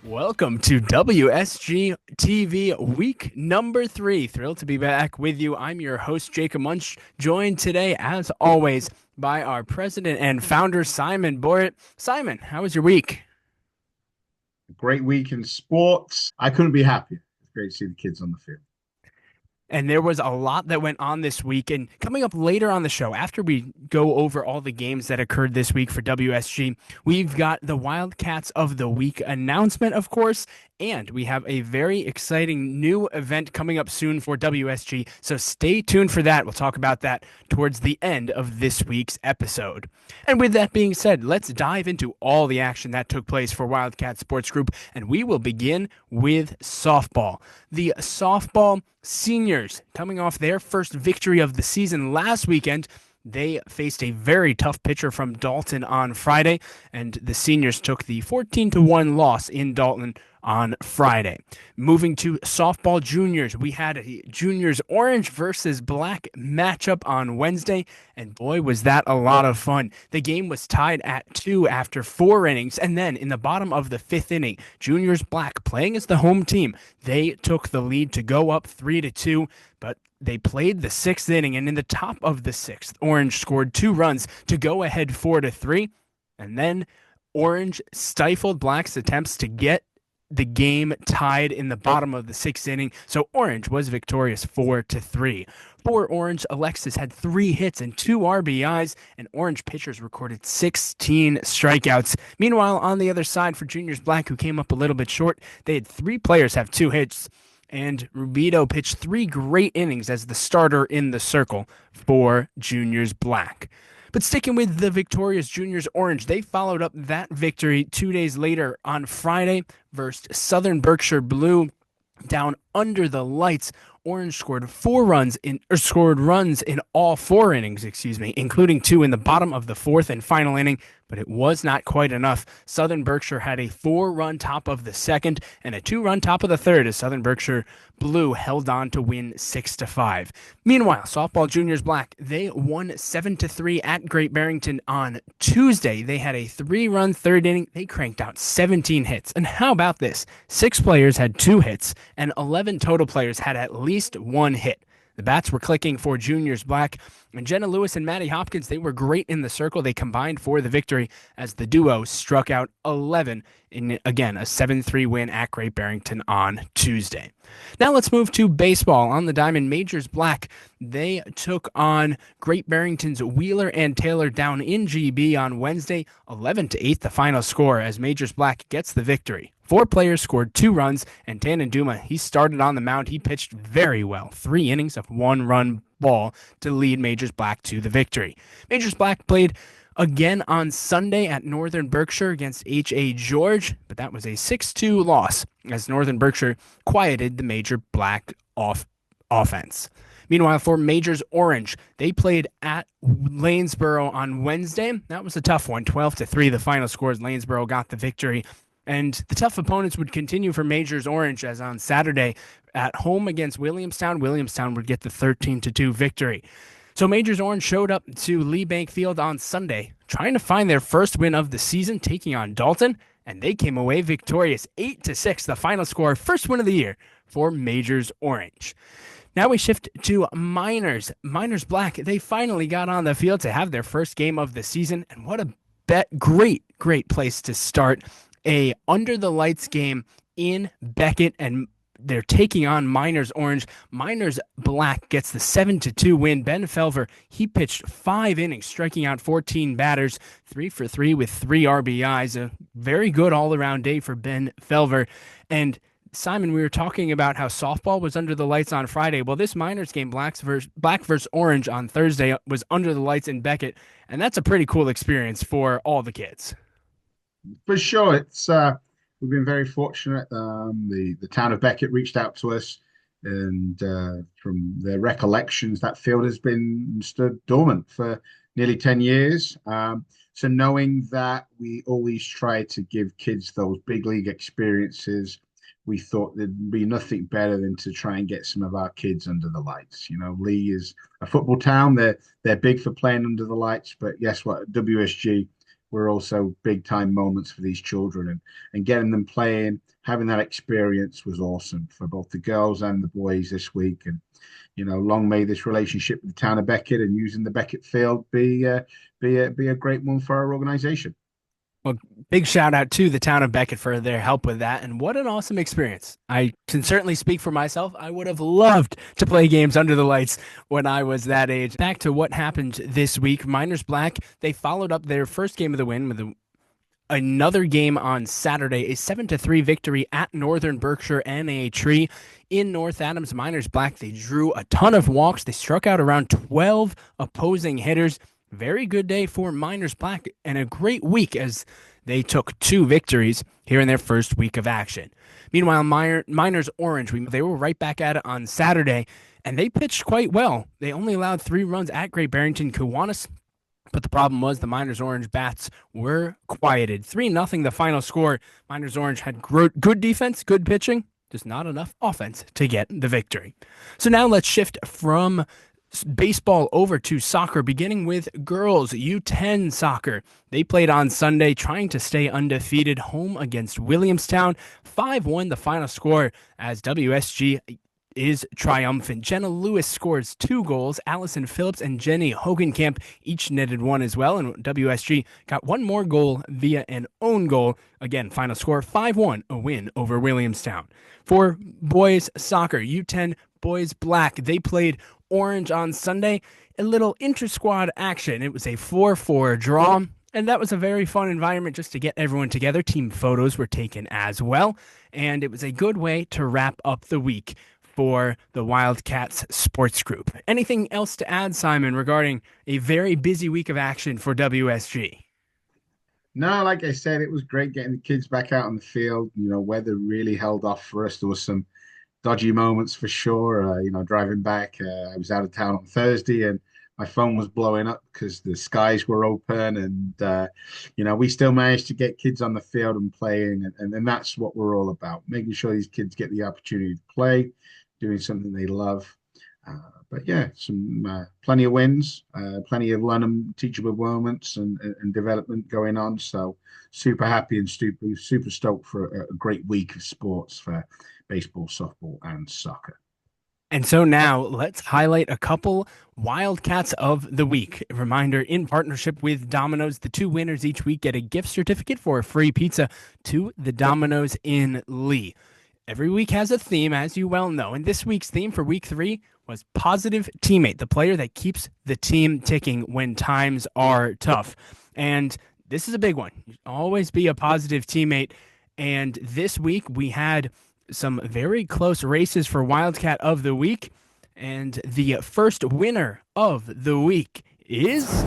Welcome to WSG TV week number 3. Thrilled to be back with you. I'm your host, Jacob Munch, joined today, as always, by our president and founder, Simon Borrett. Simon, how was your week? Great week in sports. I couldn't be happier. It's great to see the kids on the field. And there was a lot that went on this week. And coming up later on the show, after we go over all the games that occurred this week for WSG, we've got the Wildcats of the Week announcement, of course. And we have a very exciting new event coming up soon for WSG. So stay tuned for that. We'll talk about that towards the end of this week's episode. And with that being said, let's dive into all the action that took place for Wildcat Sports Group. And we will begin with softball. The softball seniors, coming off their first victory of the season last weekend, they faced a very tough pitcher from Dalton on Friday, and the seniors took the 14-1 loss in Dalton on Friday. Moving to softball juniors, we had a juniors orange versus black matchup on Wednesday, and boy, was that a lot of fun. The game was tied at 2 after 4 innings, and then in the bottom of the 5th inning, juniors black, playing as the home team, they took the lead to go up 3-2, but they played the 6th inning, and in the top of the 6th, Orange scored 2 runs to go ahead 4-3, and then Orange stifled Black's attempts to get the game tied in the bottom of the 6th inning, so Orange was victorious 4-3. For Orange, Alexis had 3 hits and 2 RBIs, and Orange pitchers recorded 16 strikeouts. Meanwhile, on the other side for Juniors Black, who came up a little bit short, they had 3 players have 2 hits, and Rubito pitched 3 great innings as the starter in the circle for Juniors Black. But sticking with the victorious Juniors Orange, they followed up that victory 2 days later on Friday versus Southern Berkshire Blue. Down under the lights, Orange scored runs in all 4 innings, including 2 in the bottom of the 4th and final inning, but it was not quite enough. Southern Berkshire had a 4-run top of the 2nd and a 2-run top of the 3rd as Southern Berkshire Blue held on to win 6-5. Meanwhile, softball juniors black, they won 7-3 at Great Barrington on Tuesday. They had a 3-run 3rd inning. They cranked out 17 hits. And how about this? 6 players had 2 hits and 11 total players had at least 1 hit. The bats were clicking for Juniors Black, and Jenna Lewis and Maddie Hopkins, they were great in the circle. They combined for the victory as the duo struck out 11 in, again, a 7-3 win at Great Barrington on Tuesday. Now let's move to baseball. On the diamond, Majors Black, they took on Great Barrington's Wheeler and Taylor down in GB on Wednesday, 11-8 the final score as Majors Black gets the victory. 4 players scored 2 runs, and Tannen Duma, he started on the mound. He pitched very well. 3 innings of 1-run ball to lead Majors Black to the victory. Majors Black played again on Sunday at Northern Berkshire against H.A. George, but that was a 6-2 loss as Northern Berkshire quieted the Major Black offense. Meanwhile, for Majors Orange, they played at Lanesboro on Wednesday. That was a tough one, 12-3 the final scores. Lanesboro got the victory. And the tough opponents would continue for Majors Orange as on Saturday at home against Williamstown. Williamstown would get the 13-2 victory. So Majors Orange showed up to Lee Bank Field on Sunday, trying to find their first win of the season, taking on Dalton, and they came away victorious 8-6, the final score, first win of the year for Majors Orange. Now we shift to Miners. Miners Black, they finally got on the field to have their first game of the season, and what a great place to start. A under the lights game in Beckett, and they're taking on Miners Orange. Miners Black gets the 7-2 win. Ben Felver, he pitched 5 innings, striking out 14 batters, 3 for 3 with 3 RBIs. A very good all-around day for Ben Felver. And Simon, we were talking about how softball was under the lights on Friday. Well, this Miners game, Black versus Orange on Thursday, was under the lights in Beckett, and that's a pretty cool experience for all the kids. For sure, it's we've been very fortunate. The town of Beckett reached out to us, and from their recollections, that field has been stood dormant for nearly 10 years. So knowing that we always try to give kids those big league experiences, we thought there'd be nothing better than to try and get some of our kids under the lights. You know, Lee is a football town. They're big for playing under the lights, but guess what? WSG, were also big time moments for these children, and getting them playing, having that experience was awesome for both the girls and the boys this week. And long may this relationship with the town of Beckett and using the Beckett field be a great one for our organization. Well, big shout out to the town of Beckett for their help with that. And what an awesome experience. I can certainly speak for myself. I would have loved to play games under the lights when I was that age. Back to what happened this week. Miners Black, they followed up their first game of the win with another game on Saturday, a 7-3 victory at Northern Berkshire NA Tree in North Adams. Miners Black, they drew a ton of walks. They struck out around 12 opposing hitters. Very good day for Miners Black and a great week as they took 2 victories here in their first week of action. Meanwhile, Miners Orange, they were right back at it on Saturday, and they pitched quite well. They only allowed 3 runs at Great Barrington Kiwanis, but the problem was the Miners Orange bats were quieted. 3-0 the final score. Miners Orange had good defense, good pitching, just not enough offense to get the victory. So now let's shift from baseball over to soccer, beginning with girls U10 soccer. They played on Sunday, trying to stay undefeated, home against Williamstown. 5-1 the final score as WSG is triumphant. Jenna Lewis scores 2 goals. Allison Phillips and Jenny Hogenkamp each netted 1 as well. And WSG got 1 more goal via an own goal. Again, final score 5-1, a win over Williamstown. For boys soccer, U10 boys black, they played Orange on Sunday. A little inter-squad action. It was a 4-4 draw. And that was a very fun environment just to get everyone together. Team photos were taken as well. And it was a good way to wrap up the week for the Wildcats sports group. Anything else to add, Simon, regarding a very busy week of action for WSG? No, like I said, it was great getting the kids back out on the field. Weather really held off for us. There was some dodgy moments for sure. Driving back, I was out of town on Thursday and my phone was blowing up because the skies were open. And, we still managed to get kids on the field and playing. And that's what we're all about, making sure these kids get the opportunity to play, doing something they love. But yeah, some plenty of wins, plenty of learn teachable moments and development going on. So super happy and super stoked for a great week of sports for baseball, softball, and soccer. And so now let's highlight a couple Wildcats of the week. A reminder, in partnership with Domino's, the 2 winners each week get a gift certificate for a free pizza to the Domino's in Lee. Every week has a theme, as you well know, and this week's theme for week 3 was positive teammate, the player that keeps the team ticking when times are tough. And this is a big one. Always be a positive teammate. And this week we had some very close races for Wildcat of the week. And the first winner of the week is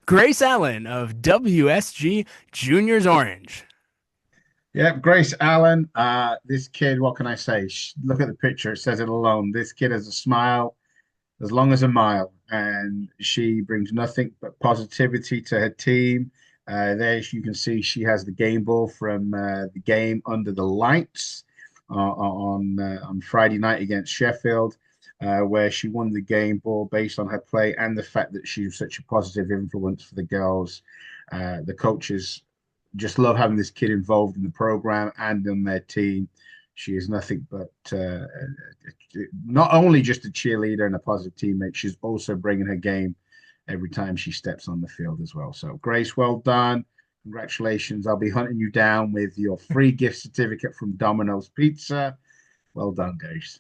Grace Allen of WSG Juniors Orange. Yeah, Grace Allen. This kid, what can I say? Look at the picture. It says it alone. This kid has a smile as long as a mile, and she brings nothing but positivity to her team. There you can see she has the game ball from the game Under the Lights on Friday night against Sheffield, where she won the game ball based on her play and the fact that she was such a positive influence for the girls. The coaches just love having this kid involved in the program and in their team. She is nothing but not only just a cheerleader and a positive teammate, she's also bringing her game every time she steps on the field as well. So, Grace, well done. Congratulations. I'll be hunting you down with your free gift certificate from Domino's Pizza. Well done, Grace.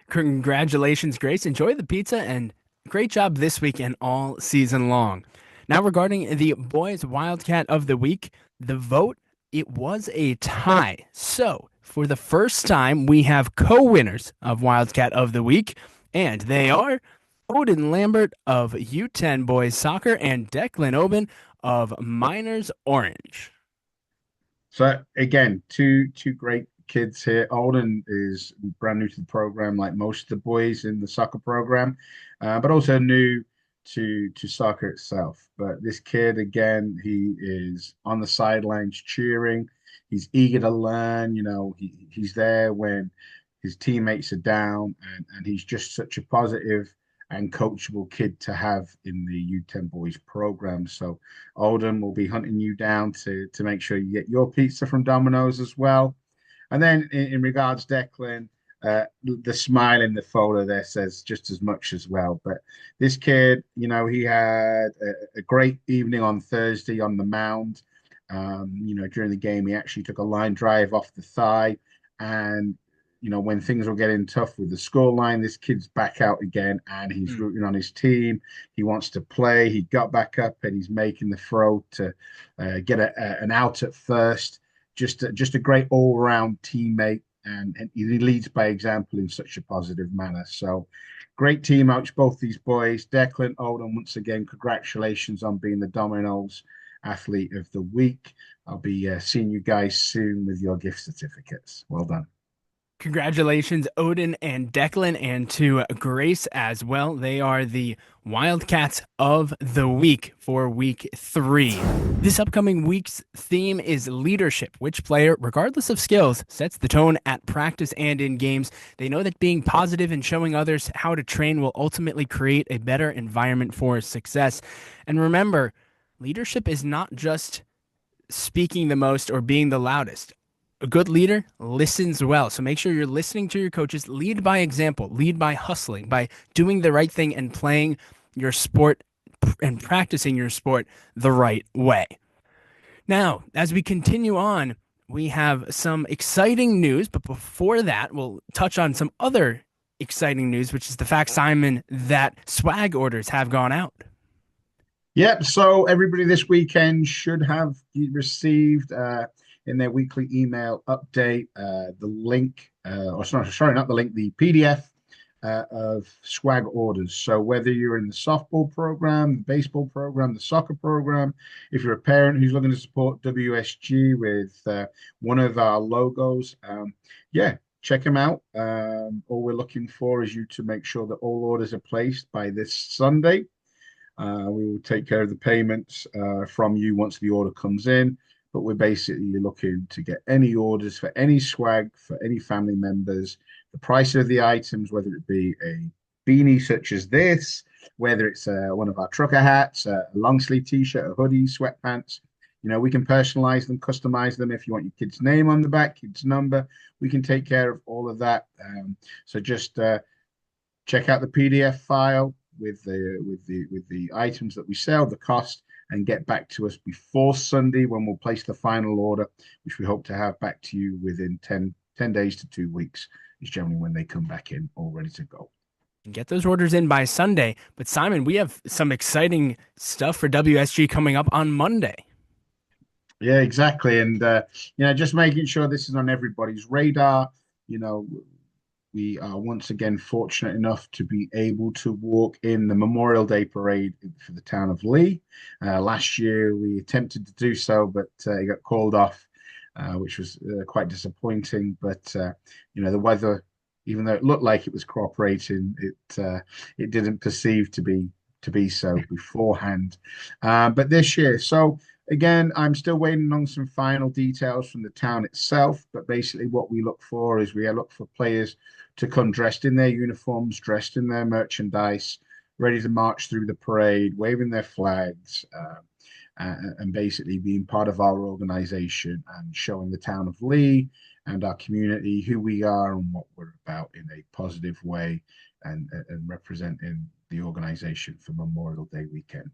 Congratulations, Grace. Enjoy the pizza and great job this week and all season long. Now, regarding the boys Wildcat of the week, the vote, it was a tie. So, for the first time, we have co-winners of Wildcat of the week, and they are Odin Lambert of U10 Boys Soccer and Declan Oben of Miners Orange. So again, two great kids here. Alden is brand new to the program, like most of the boys in the soccer program, but also new to soccer itself. But this kid, again, he is on the sidelines cheering. He's eager to learn. He's there when his teammates are down, and he's just such a positive and coachable kid to have in the U10 boys program. So Oldham will be hunting you down to make sure you get your pizza from Domino's as well. And then in regards Declan, the smile in the photo there says just as much as well. But this kid, he had a great evening on Thursday on the mound. During the game, he actually took a line drive off the thigh. And, when things were getting tough with the scoreline, this kid's back out again and he's rooting on his team. He wants to play. He got back up and he's making the throw to get an out at first. Just a great all-round teammate, and he leads by example in such a positive manner. So great team out, both these boys. Declan, Oldham, once again, congratulations on being the Domino's Athlete of the Week. I'll be seeing you guys soon with your gift certificates. Well done. Congratulations, Odin and Declan, and to Grace as well. They are the Wildcats of the Week for week 3. This upcoming week's theme is leadership. Which player, regardless of skills, sets the tone at practice and in games? They know that being positive and showing others how to train will ultimately create a better environment for success. And remember, leadership is not just speaking the most or being the loudest. A good leader listens well. So make sure you're listening to your coaches. Lead by example. Lead by hustling, by doing the right thing and playing your sport and practicing your sport the right way. Now, as we continue on, we have some exciting news. But before that, we'll touch on some other exciting news, which is the fact, Simon, that swag orders have gone out. Yep. So everybody this weekend should have received in their weekly email update the link, not the link, the PDF of swag orders. So whether you're in the softball program, the baseball program, the soccer program, if you're a parent who's looking to support WSG with one of our logos, check them out. All we're looking for is you to make sure that all orders are placed by this Sunday. We will take care of the payments from you once the order comes in. But we're basically looking to get any orders for any swag for any family members. The price of the items, whether it be a beanie such as this, whether it's one of our trucker hats, a long sleeve t-shirt, a hoodie, sweatpants, we can personalize them, customize them. If you want your kid's name on the back, kid's number, we can take care of all of that. So just check out the PDF file with the items that we sell, the cost, and get back to us before Sunday when we'll place the final order, which we hope to have back to you within 10 days to 2 weeks is generally when they come back in all ready to go. Get those orders in by Sunday. But Simon, we have some exciting stuff for WSG coming up on Monday. Yeah, exactly. And, just making sure this is on everybody's radar. We are once again fortunate enough to be able to walk in the Memorial Day parade for the town of Lee. Last year, we attempted to do so, but it got called off, which was quite disappointing. But, the weather, even though it looked like it was cooperating, it didn't perceive to be so beforehand. But this year, so again, I'm still waiting on some final details from the town itself. But basically, what we look for is we look for players to come dressed in their uniforms, dressed in their merchandise, ready to march through the parade, waving their flags, and basically being part of our organization and showing the town of Lee and our community who we are and what we're about in a positive way, and representing the organization for Memorial Day weekend.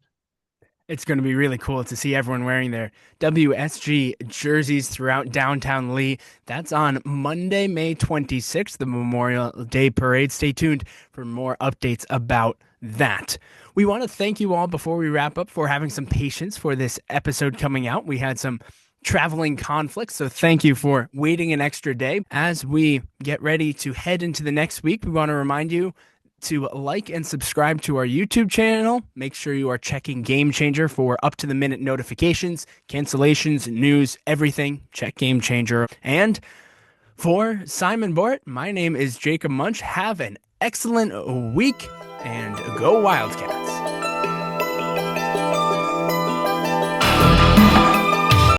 It's going to be really cool to see everyone wearing their WSG jerseys throughout downtown Lee. That's on Monday, May 26th, the Memorial Day Parade. Stay tuned for more updates about that. We want to thank you all before we wrap up for having some patience for this episode coming out. We had some traveling conflicts, so thank you for waiting an extra day. As we get ready to head into the next week, we want to remind you to like and subscribe to our YouTube channel. Make sure you are checking Game Changer for up-to-the-minute notifications, cancellations, news, everything. Check Game Changer. And for Simon Borrett, my name is Jacob Munch. Have an excellent week, and go Wildcats.